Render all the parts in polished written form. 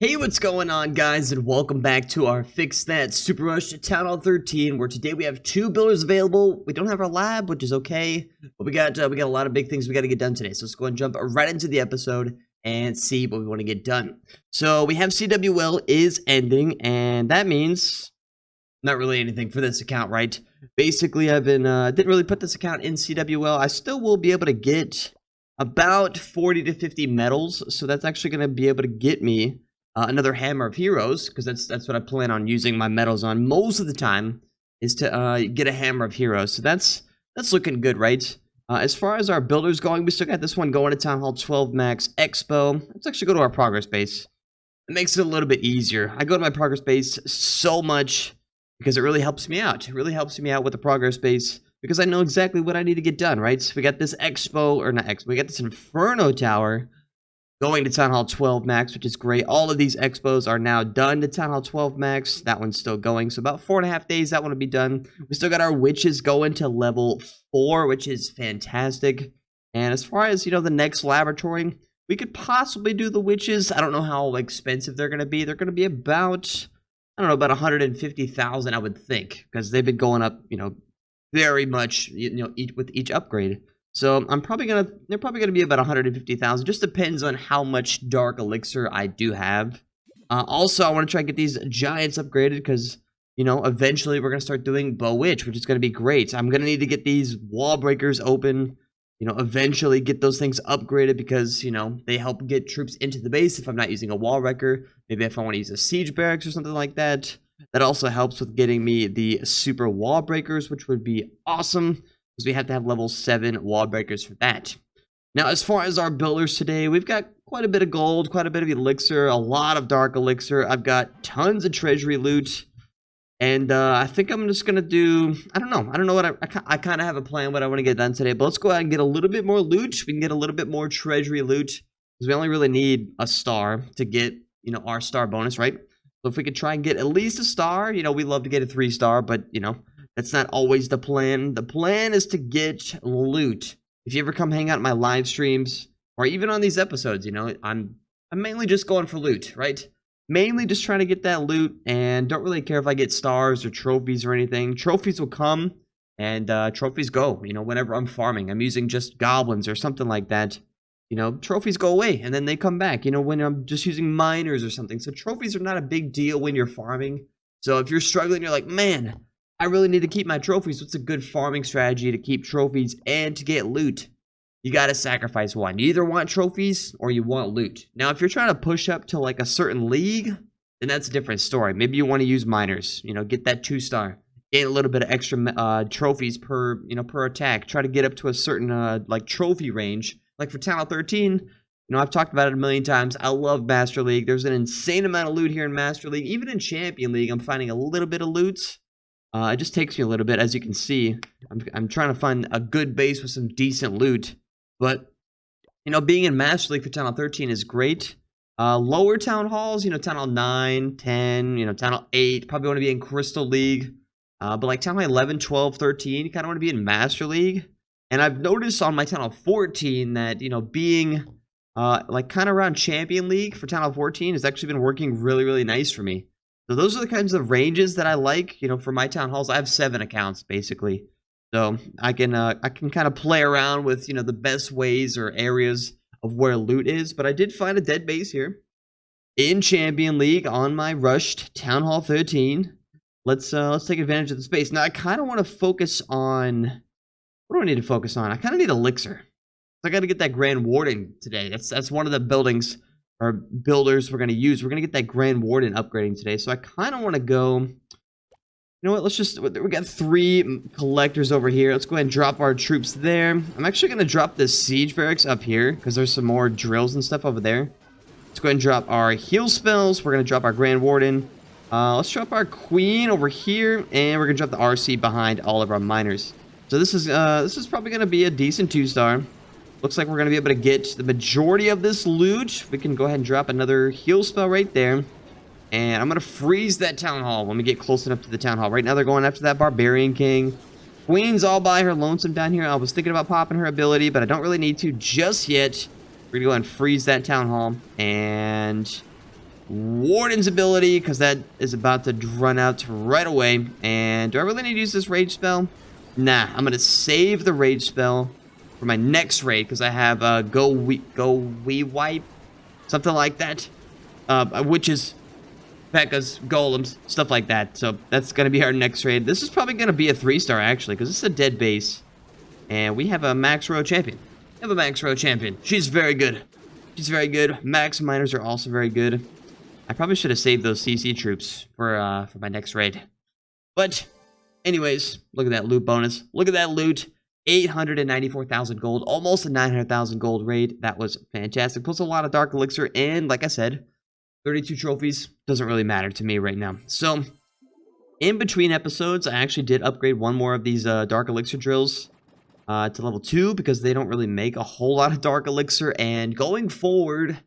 Hey, what's going on, guys, and welcome back to our Fix That Super Rush to Town Hall 13, where today we have 2 builders available. We don't have our lab, which is okay, but we got a lot of big things we got to get done today. So let's go and jump right into the episode and see what we want to get done. So we have CWL is ending, and that means not really anything for this account, right? Basically, I've been didn't really put this account in CWL. I still will be able to get about 40 to 50 medals, so that's actually going to be able to get me another Hammer of Heroes, because that's what I plan on using my medals on most of the time, is to get a Hammer of Heroes. So that's looking good, right? As far as our builders going, we still got this one going to Town Hall 12 Max Expo. Let's actually go to our progress base. It makes it a little bit easier. I go to my progress base so much because it really helps me out. It really helps me out with the progress base because I know exactly what I need to get done, right? So we got this Expo, or not Expo, we got this Inferno Tower going to Town Hall 12 Max, which is great. All of these expos are now done to Town Hall 12 Max. That one's still going, so about 4.5 days that one will be done. We still got our witches going to level 4, which is fantastic. And as far as, the next laboratory, we could possibly do the witches. I don't know how expensive they're going to be. They're going to be about, I don't know, about 150,000, I would think, because they've been going up, very much, with each upgrade. So they're probably gonna be about 150,000. Just depends on how much dark elixir I do have. Also, I want to try and get these giants upgraded because eventually we're gonna start doing Bow Witch, which is gonna be great. I'm gonna need to get these wall breakers open. Eventually get those things upgraded because they help get troops into the base if I'm not using a wall wrecker. Maybe if I want to use a siege barracks or something like that. That also helps with getting me the super wall breakers, which would be awesome. We have to have level 7 wall breakers for that. Now, as far as our builders today, we've got quite a bit of gold, quite a bit of elixir, a lot of dark elixir. I've got tons of treasury loot, and I think I'm just gonna do. I don't know what I kind of have a plan what I want to get done today. But let's go ahead and get a little bit more loot. We can get a little bit more treasury loot because we only really need a star to get our star bonus, right? So if we could try and get at least a star, we love to get a 3-star, but that's not always the plan. The plan is to get loot. If you ever come hang out at my live streams, or even on these episodes, I'm mainly just going for loot, right? Mainly just trying to get that loot, and don't really care if I get stars or trophies or anything. Trophies will come, and trophies go, whenever I'm farming. I'm using just goblins or something like that. Trophies go away, and then they come back, when I'm just using miners or something. So trophies are not a big deal when you're farming. So if you're struggling, you're like, man, I really need to keep my trophies. What's a good farming strategy to keep trophies and to get loot? You got to sacrifice one. You either want trophies or you want loot. Now, if you're trying to push up to like a certain league, then that's a different story. Maybe you want to use miners, get that 2-star. Gain a little bit of extra trophies per attack. Try to get up to a certain trophy range. Like for Town Hall 13, I've talked about it a million times. I love Master League. There's an insane amount of loot here in Master League. Even in Champion League, I'm finding a little bit of loot. It just takes me a little bit, as you can see. I'm trying to find a good base with some decent loot. But, being in Master League for Town Hall 13 is great. Lower Town Halls, Town Hall 9, 10, Town Hall 8, probably want to be in Crystal League. But like Town Hall 11, 12, 13, you kind of want to be in Master League. And I've noticed on my Town Hall 14 that, being kind of around Champion League for Town Hall 14 has actually been working really, really nice for me. So those are the kinds of ranges that I like, for my town halls. I have 7 accounts basically, so I can kind of play around with the best ways or areas of where loot is. But I did find a dead base here in Champion League on my rushed Town Hall 13. Let's take advantage of the space. Now I kind of want to focus on, what do I need to focus on? I kind of need elixir. I got to get that Grand Warden today. That's one of the buildings or builders we're going to use. We're going to get that Grand Warden upgrading today. So I kind of want to go, we got 3 collectors over here. Let's go ahead and drop our troops there. I'm actually going to drop the siege barracks up here because there's some more drills and stuff over there. Let's go ahead and drop our heal spells. We're going to drop our Grand Warden. Let's drop our Queen over here, and we're going to drop the RC behind all of our miners. So this is probably going to be a decent 2-star. Looks like we're going to be able to get the majority of this loot. We can go ahead and drop another heal spell right there. And I'm going to freeze that Town Hall when we get close enough to the Town Hall. Right now they're going after that Barbarian King. Queen's all by her lonesome down here. I was thinking about popping her ability, but I don't really need to just yet. We're going to go ahead and freeze that Town Hall. And Warden's ability, because that is about to run out right away. And do I really need to use this rage spell? Nah, I'm going to save the rage spell for my next raid, because I have go we wipe, something like that. Witches, P.E.K.K.A.s, golems, stuff like that. So that's going to be our next raid. This is probably going to be a 3-star, actually, because it's a dead base. And we have a max row champion. We have a max row champion. She's very good. She's very good. Max miners are also very good. I probably should have saved those CC troops for my next raid. But, anyways, look at that loot bonus. Look at that loot. 894,000 gold. Almost a 900,000 gold raid. That was fantastic. Plus a lot of Dark Elixir. And, like I said, 32 trophies. Doesn't really matter to me right now. So, in between episodes, I actually did upgrade one more of these Dark Elixir drills to level 2. Because they don't really make a whole lot of Dark Elixir. And going forward,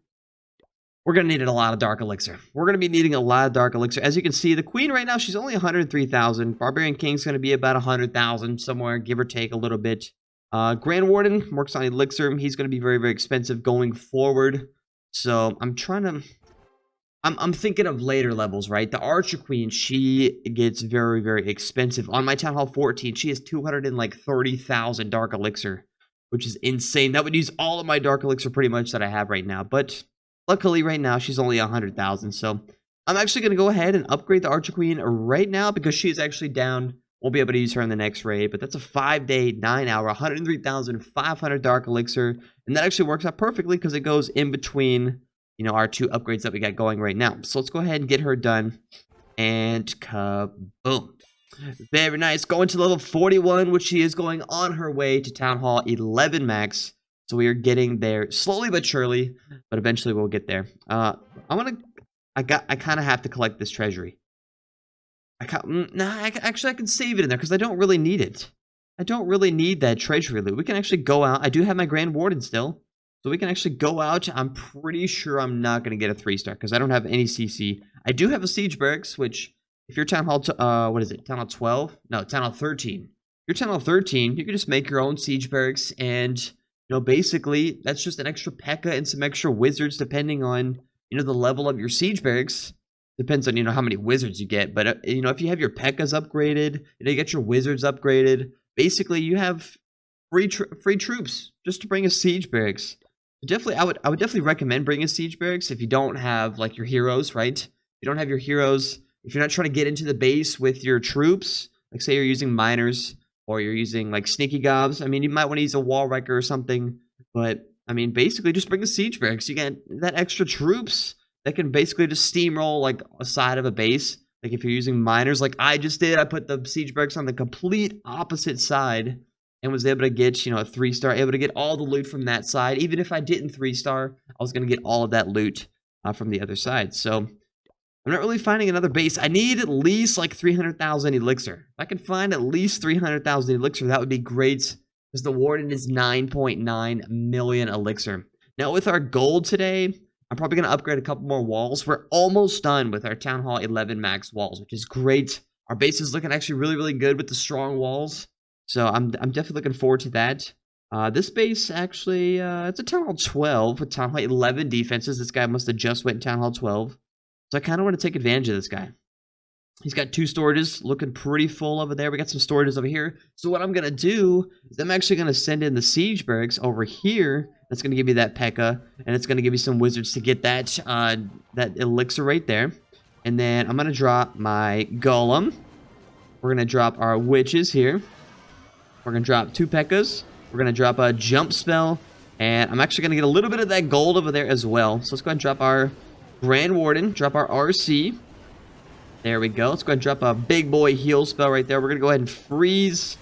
we're going to need a lot of Dark Elixir. We're going to be needing a lot of Dark Elixir. As you can see, the Queen right now, she's only 103,000. Barbarian King's going to be about 100,000 somewhere, give or take a little bit. Grand Warden works on Elixir. He's going to be very, very expensive going forward. So I'm trying to... I'm thinking of later levels, right? The Archer Queen, she gets very, very expensive. On my Town Hall 14, she has 230,000 Dark Elixir, which is insane. That would use all of my Dark Elixir pretty much that I have right now. But... luckily, right now, she's only 100,000, so I'm actually going to go ahead and upgrade the Archer Queen right now because she is actually down. Won't be able to use her in the next raid, but that's a 5-day, 9-hour, 103,500 Dark Elixir, and that actually works out perfectly because it goes in between, you know, our 2 upgrades that we got going right now. So let's go ahead and get her done, and kaboom. Very nice. Going to level 41, which she is going on her way to Town Hall 11 max. So we are getting there slowly but surely, but eventually we'll get there. I kind of have to collect this treasury. Actually I can save it in there because I don't really need it. I don't really need that treasury loot. We can actually go out. I do have my Grand Warden still, so we can actually go out. I'm pretty sure I'm not going to get a 3-star because I don't have any CC. I do have a Siege Barracks, which if you're Town Hall, what is it? Town Hall 12? No, Town Hall 13. If you're Town Hall 13, you can just make your own Siege Barracks and... you know, basically, that's just an extra P.E.K.K.A. and some extra wizards depending on, you know, the level of your siege barracks. Depends on, you know, how many wizards you get. But, you know, if you have your P.E.K.K.A.s upgraded, you know, you get your wizards upgraded, basically you have free troops just to bring a siege barracks. Definitely, I would definitely recommend bringing a siege barracks if you don't have, like, your heroes, right? If you don't have your heroes, if you're not trying to get into the base with your troops, like, say you're using miners, or you're using, like, sneaky gobs. I mean, you might want to use a wall wrecker or something. But, I mean, basically, just bring the siege barracks. You get that extra troops that can basically just steamroll, like, a side of a base. Like, if you're using miners, like I just did, I put the siege barracks on the complete opposite side and was able to get, you know, a 3-star. Able to get all the loot from that side. Even if I didn't 3-star, I was going to get all of that loot from the other side. So... I'm not really finding another base. I need at least like 300,000 elixir. If I can find at least 300,000 elixir, that would be great. Because the Warden is 9.9 million elixir. Now with our gold today, I'm probably going to upgrade a couple more walls. We're almost done with our Town Hall 11 max walls, which is great. Our base is looking actually really, really good with the strong walls. So I'm definitely looking forward to that. This base actually, it's a Town Hall 12 with Town Hall 11 defenses. This guy must have just went Town Hall 12. So I kind of want to take advantage of this guy. He's got 2 storages, looking pretty full over there. We got some storages over here. So what I'm going to do is I'm actually going to send in the siege barracks over here. That's going to give me that P.E.K.K.A. And it's going to give me some wizards to get that that elixir right there. And then I'm going to drop my golem. We're going to drop our witches here. We're going to drop 2 P.E.K.K.A.s. We're going to drop a jump spell. And I'm actually going to get a little bit of that gold over there as well. So let's go ahead and drop our Grand Warden, drop our RC. There we go. Let's go ahead and drop a big boy heal spell right there. We're going to go ahead and freeze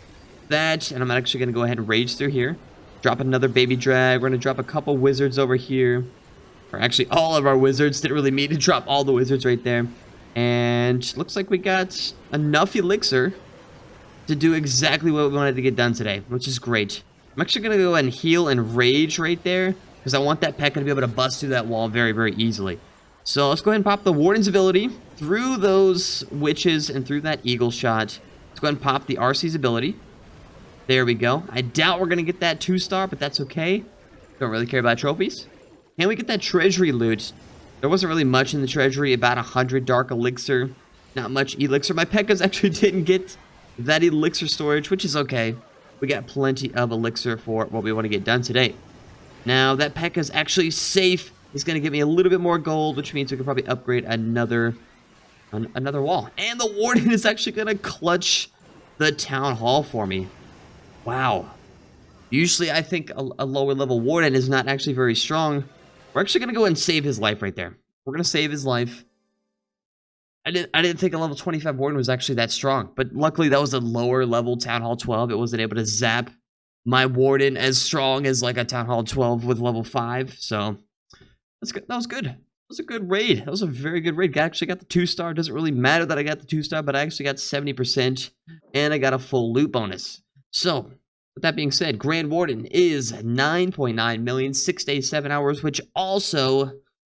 that. And I'm actually going to go ahead and rage through here. Drop another baby drag. We're going to drop a couple wizards over here. Or actually, all of our wizards. Didn't really mean to drop all the wizards right there. And looks like we got enough elixir to do exactly what we wanted to get done today, which is great. I'm actually going to go ahead and heal and rage right there. Because I want that P.E.K.K.A. to be able to bust through that wall very, very easily. So let's go ahead and pop the Warden's ability through those witches and through that eagle shot. Let's go ahead and pop the RC's ability. There we go. I doubt we're going to get that 2-star, but that's okay. Don't really care about trophies. Can we get that treasury loot? There wasn't really much in the treasury, about 100 dark elixir. Not much elixir. My Pekkas actually didn't get that elixir storage, which is okay. We got plenty of elixir for what we want to get done today. Now, that Pekka's actually safe. He's going to give me a little bit more gold, which means we can probably upgrade another wall. And the Warden is actually going to clutch the Town Hall for me. Wow. Usually, I think a lower level Warden is not actually very strong. We're actually going to go and save his life right there. We're going to save his life. I didn't think a level 25 Warden was actually that strong. But luckily, that was a lower level Town Hall 12. It wasn't able to zap my Warden as strong as like a Town Hall 12 with level 5. So, that's good. That was good. That was a good raid. That was a very good raid. I actually got the 2-star. Doesn't really matter that I got the 2-star, but I actually got 70%. And I got a full loot bonus. So, with that being said, Grand Warden is 9.9 million, 6 days, 7 hours, which also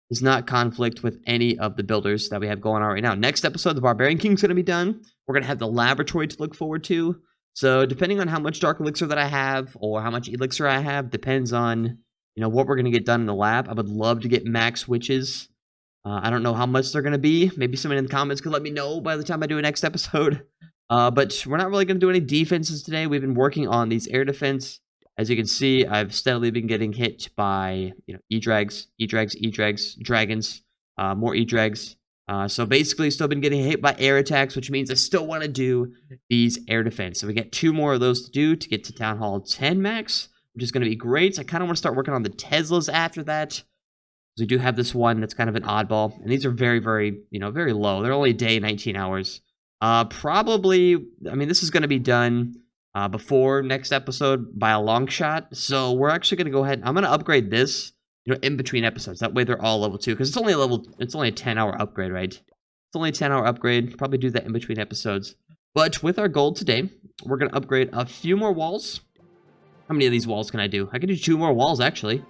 does not conflict with any of the builders that we have going on right now. Next episode, the Barbarian King's going to be done. We're going to have the laboratory to look forward to. So depending on how much Dark Elixir that I have or how much Elixir I have, depends on, you know, what we're going to get done in the lab. I would love to get max witches. I don't know how much they're going to be. Maybe someone in the comments could let me know by the time I do a next episode. But we're not really going to do any defenses today. We've been working on these air defense. As you can see, I've steadily been getting hit by, you know, E-Drags, dragons, more E-Drags. So basically, still been getting hit by air attacks, which means I still want to do these air defense. So we get 2 more of those to do to get to Town Hall 10 max, which is going to be great. I kind of want to start working on the Teslas after that. We do have this one that's kind of an oddball, and these are very, very, you know, very low. They're only a day, 19 hours. Probably, I mean, this is going to be done before next episode by a long shot. So we're actually going to go ahead. I'm going to upgrade this, you know, in between episodes. That way they're all level 2, because it's only a 10-hour upgrade, right? It's only a 10-hour upgrade. Probably do that in between episodes. But with our gold today, we're going to upgrade a few more walls. How many of these walls can I do? I can do 2 more walls, actually.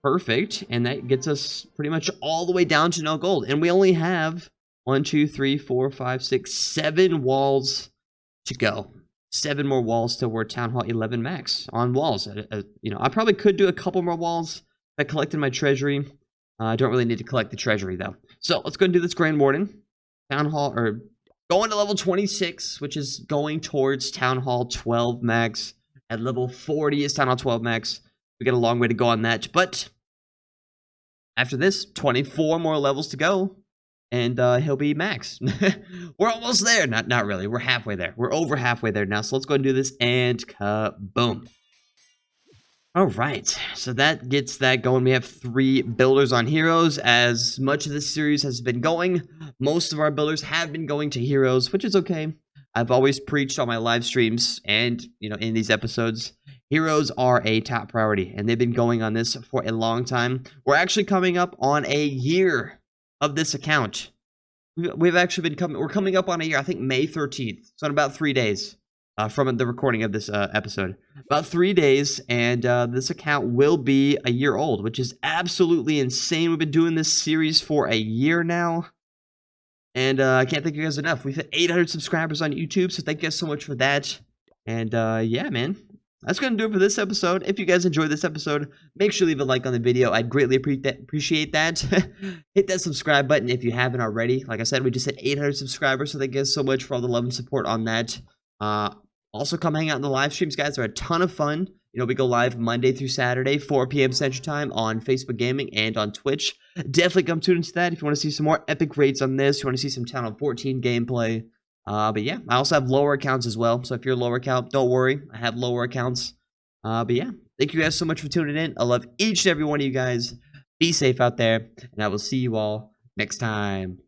Perfect. And that gets us pretty much all the way down to no gold. And we only have 1, 2, 3, 4, 5, 6, 7 walls to go. 7 more walls till we're Town Hall 11 max on walls. You know, I probably could do a couple more walls if I collected my treasury. I don't really need to collect the treasury, though. So let's go and do this Grand Warden. Town Hall, or going to level 26, which is going towards Town Hall 12 max. At level 40 is Town Hall 12 max. We got a long way to go on that, but after this, 24 more levels to go, and he'll be max. We're almost there. Not really. We're halfway there. We're over halfway there now, so let's go and do this, and kaboom. All right, so that gets that going. We have 3 builders on heroes. As much of this series has been going, most of our builders have been going to heroes, which is okay. I've always preached on my live streams and, you know, in these episodes, heroes are a top priority, and they've been going on this for a long time. We're actually coming up on a year of this account. We've actually been we're coming up on a year, I think May 13th. So in about 3 days from the recording of this episode. About 3 days, and this account will be a year old, which is absolutely insane. We've been doing this series for a year now. And I can't thank you guys enough. We've hit 800 subscribers on YouTube, so thank you guys so much for that. And yeah, man. That's going to do it for this episode. If you guys enjoyed this episode, make sure to leave a like on the video. I'd greatly appreciate that. Hit that subscribe button if you haven't already. Like I said, we just hit 800 subscribers, so thank you guys so much for all the love and support on that. Also, come hang out in the live streams, guys. They're a ton of fun. You know, we go live Monday through Saturday, 4 p.m. Central Time on Facebook Gaming and on Twitch. Definitely come tune into that if you want to see some more epic raids on this. You want to see some Town Hall 14 gameplay. But yeah, I also have lower accounts as well. So if you're a lower account, don't worry. I have lower accounts. But yeah, thank you guys so much for tuning in. I love each and every one of you guys. Be safe out there, and I will see you all next time.